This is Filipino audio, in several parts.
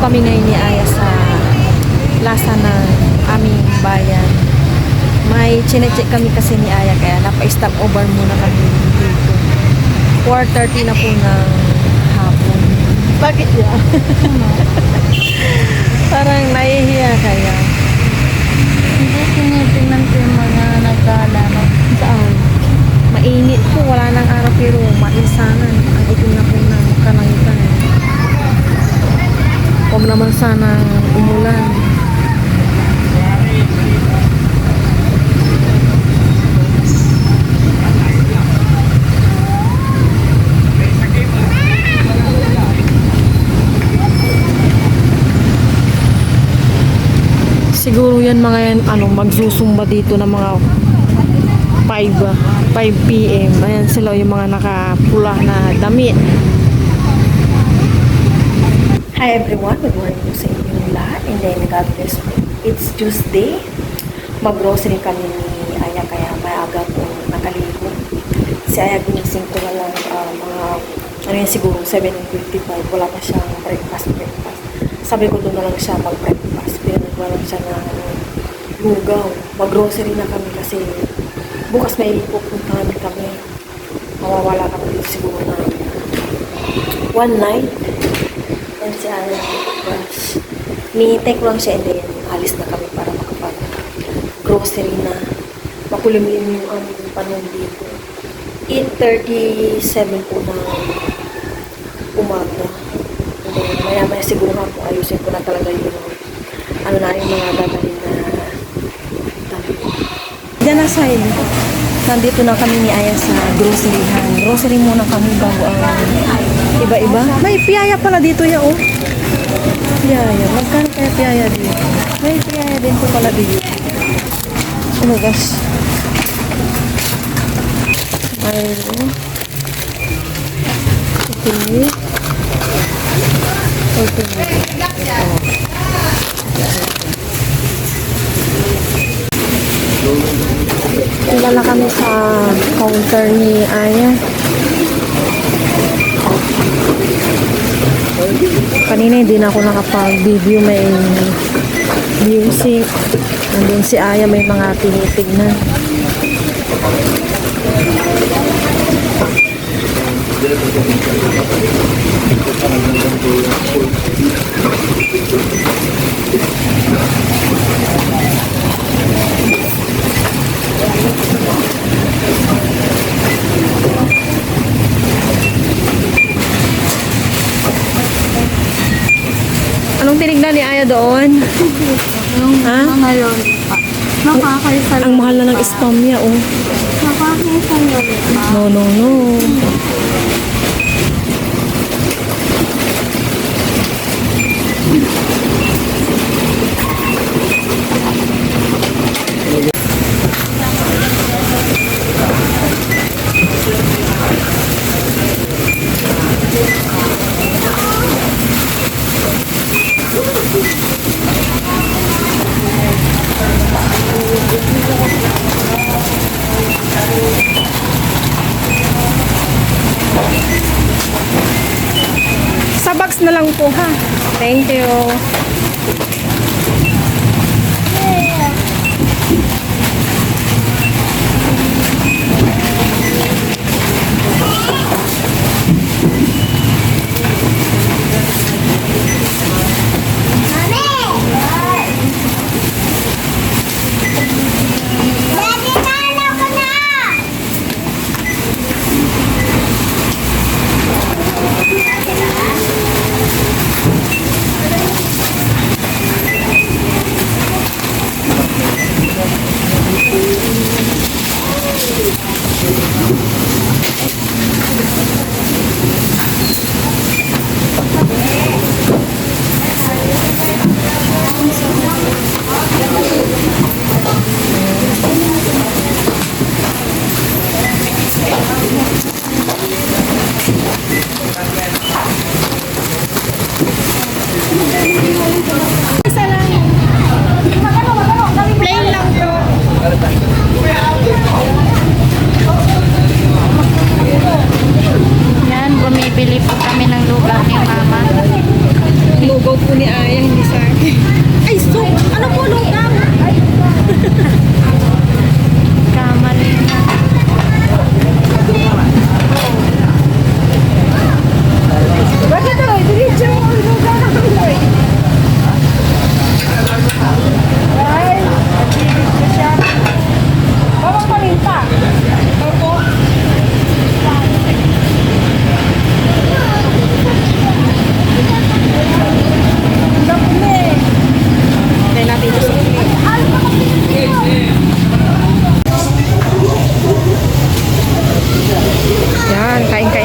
kami ngayon ni Aya sa plaza ng aming bayan. May chinecheck kami kasi ni Aya kaya napa-stop over muna kami dito. 4:30 na po ng hapon. Bakit ya? Parang nahihiya kaya. Hindi, tinitingnan ko yung mga naglalaro. Saan? Mainit po, wala nang araw pero maisanan. Ang itim na po ng kalangitan. Huwag naman sanang umulan. Siguro yan mga yan, magsusumba dito ng mga 5 p.m. Ayan sila yung mga nakapula na damit. Hi everyone, good morning po sa inyong lahat and then God bless po. It's Tuesday. Mag-grocery kami ni Aya kaya maaga po nakaligo. Si Aya ginising ko na lang siguro 7:55. Wala pa siyang breakfast. Sabi ko doon na lang siya mag-breakfast. Pero nagwa lang siya na lugaw. Mag-grocery na kami kasi bukas may pupuntahan kami. Mawawala kami dito siguro na one night. And si Aya brush. Ni-take lang siya and then alis na kami para makapag-grocery na. Makulimlim yung aming panahon dito. 8:37 po na umaga. And then maya-maya siguro nga po ayusin ko na talaga yung yung mga dadalhin na dali. Diyan na side. Nandito na kami ni Aya sa groceryhan. Grocery muna kami bago ang iba-iba. May piyaya pala dito ya oh. Piyaya. Magkano kaya piyaya dito? May piyaya din po pala dito. Oh my gosh. Ayun. Okay. Okay. Wala kami sa counter ni Aya. Kanina hindi na ako nakapag-video, may music. Nandun si Aya, may mga tinitignan. Anong tinignan ni Aya doon? Yung Ha? mga lollipop. Nakakaisa Ang mahal na ng spam niya, oh. Nakakaisa lollipop. No, no, no. Sa box na lang po ha. Thank you.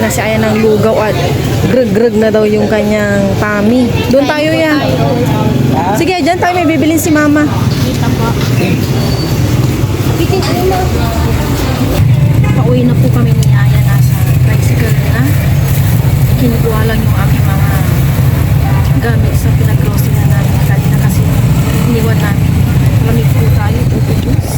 na si Aya ng lugaw at greg-greg na daw yung kanyang tummy. Doon tayo yan. Sige, dyan tayo may bibilin si Mama. Kita po. Pauwi na po kami ni Aya, nasa tricycle na. Kinukuha lang yung aming mga gamit sa pinag-grocery na namin kanina kasi iniwan namin. Lamig po tayo, puto juice.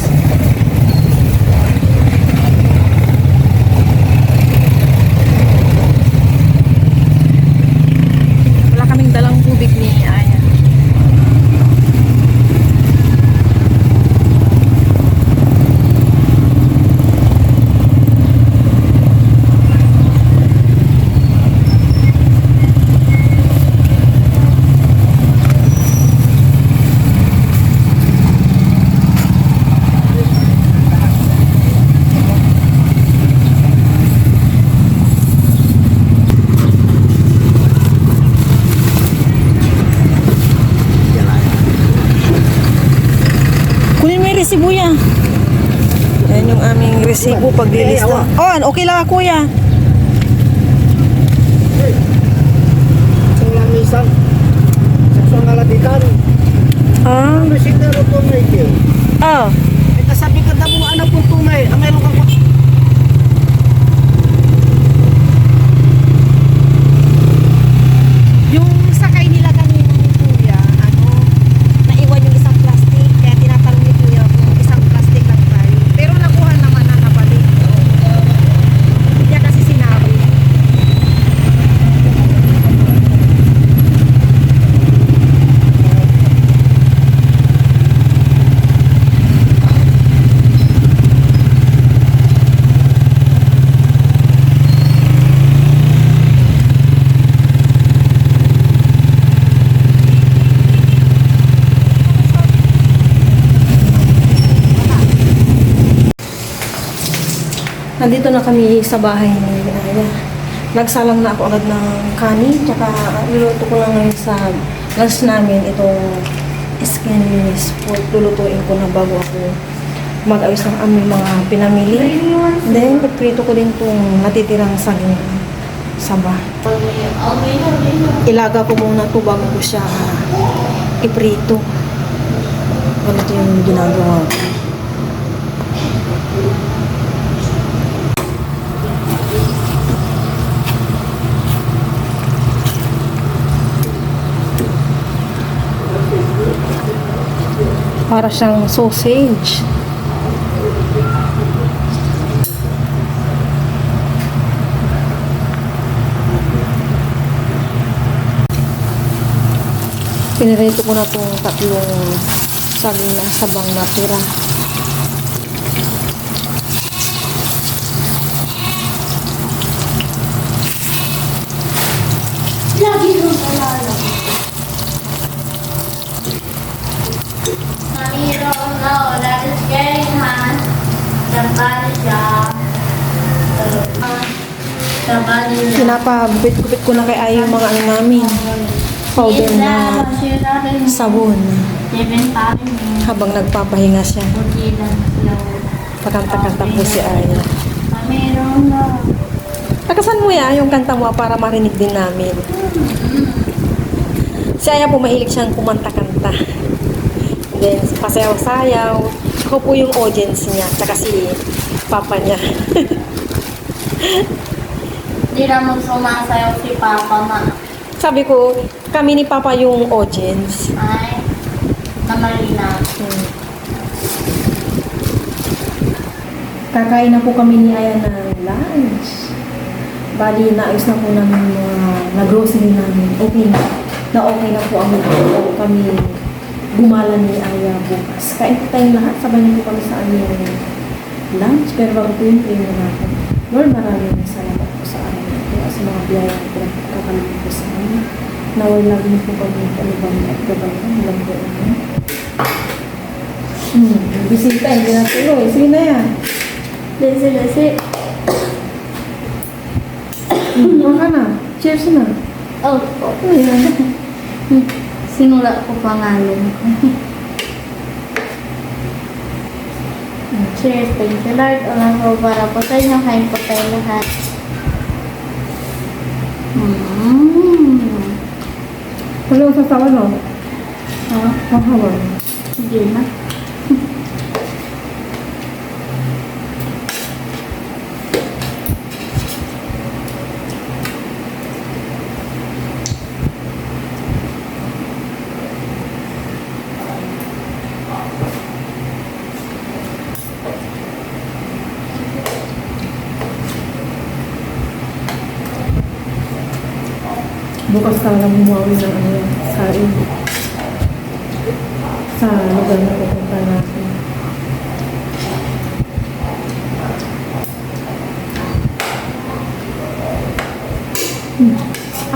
Wala kaming dalang tubig ni Aya. Kunin mo yung resibo yan. Yan yung aming resibo paglilista. Oh, okay lang kuya. Isang lamisan. Sa ngalatikan. Ah, Ano si Nero tunay kayo? ah. Eh kasabi ka na mo anak kong tunay. Ang meron kang Yung sakay nila kanina ni Kuya, naiwan yung isang plastic, kaya tinatanong ni Kuya kung isang plastic lang tayo. Pero nakuha naman na nabalik. Hindi kasi sinabi. Nandito na kami sa bahay ni Aya. Nagsalang na ako agad ng kanin, tsaka luluto ko lang ngayon sa lunch namin itong skinless pork. Lulutuin ko na bago ako mag-ayos ng aming mga pinamili. Then, pagprito ko din itong natitirang saging saba. Ilaga ko muna ito bago ko siya iprito. Ganito yung ginagawa ko. Para siyang sausage. Pinirito ko na itong tatlong saging na sabang natira. Lagi ko salala. Mommy, you don't know that is getting hot. The body job. The body job. Pinapagupit-gupit ko na kay Ay yung mga ano namin. Powder na sabon. Habang nagpapahinga siya. Pagkanta-kanta po si Aya. Mayroon na. Takasan mo yan yung kanta mo para marinig din namin. Si Aya po mahilig siyang kumanta-kanta. Then, pasayaw-sayaw. Ako po yung audience niya. Tsaka si papa niya. Di naman sumasayaw si Papa ma. Sabi ko, kami ni papa yung audience. Ay, namalina. Kakain na po kami ni Aya ng lunch. Bali, naayos na po namin mga na-grocery namin. Okay na. Okay na po kami gumala ni Aya bukas. Kain po tayong lahat. Sabay na po kami sa aming lunch. Pero bago po yung train na natin. Lord, maraming salamat po sa amin. Kaya sa mga biyaya na pinagkakalimit po sa amin. Naway lagi niyo po kami kalibang at gabang lang po namin. Bisita, hindi na tuloy. Sige na yan. Lesi. Maka na. Cheers na. Oh, Ano yan? sinula ko pangalan ko. Cheers, thank you Lord. Ulang po para po sa inyo, kain po tayo lahat. Walang sasawa, no? Ha? Mahawa. Hindi na. Bukas ka lang umuwi ng ano yan, sain. Sa lugar na pupunta natin.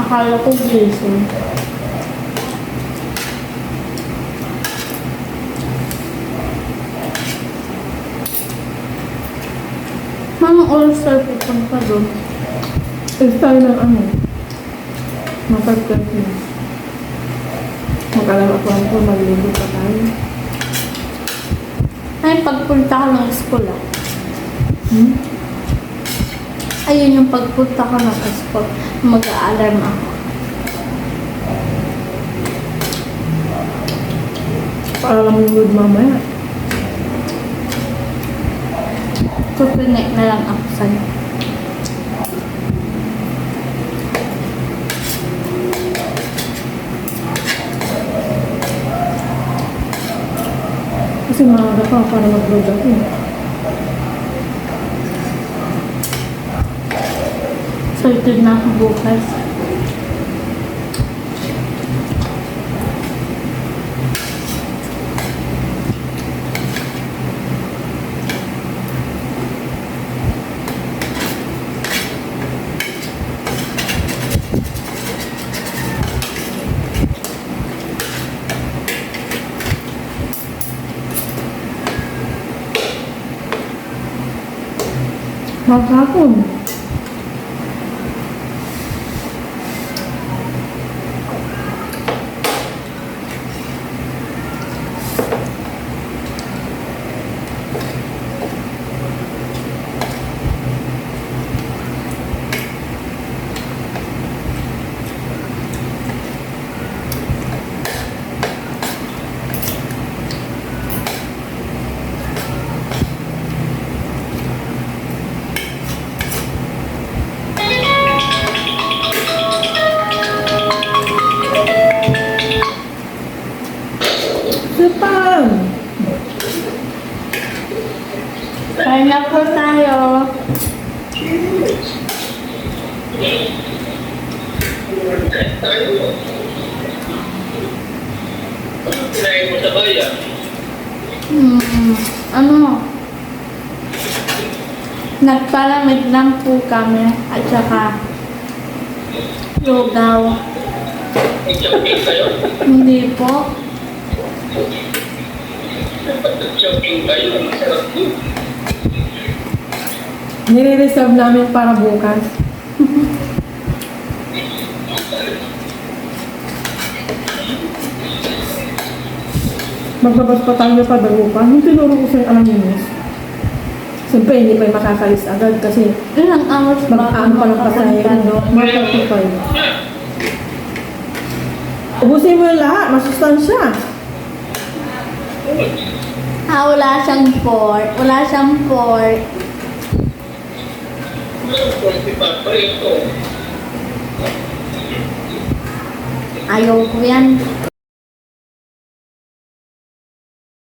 Akala ko Jason. Manong all-star pupunta doon. Is tayo ng ano? Mapagkat na. Mag-alala ko lang po, magligo pa tayo. Ay, pagpunta ka ng school ah. Hmm? Ayun yung pagpunta ka ng school. Mag-a-alarm ako. Para lang yung mood mamaya. Kukunik na lang ako sa'yo. Kasi maaga pa para mag-load ako. Excited na ako bukas. Maghapon. Supang! Kain na po tayo. Kinain mo sa bayan. Ano? Nagpalamig lang po kami at saka lugaw. Nag-jogging kayo? Hindi po. Nag-jogging kayo. Masarap yun. Nire-reserve namin para bukas. Maglabas pa tayo pa dagupan. Yung tinuro ko sa'yo, alam niyo. Siyempre, hindi pa yung makakalis agad kasi Ilang hours ba mag-ano pa lang pasahe. makapunta doon? Mag-45. Ubusin mo yung lahat. Masustansya. Wala siyang port. Wala siyang port. Meron 45 pa rin ito. Ayaw ko yan.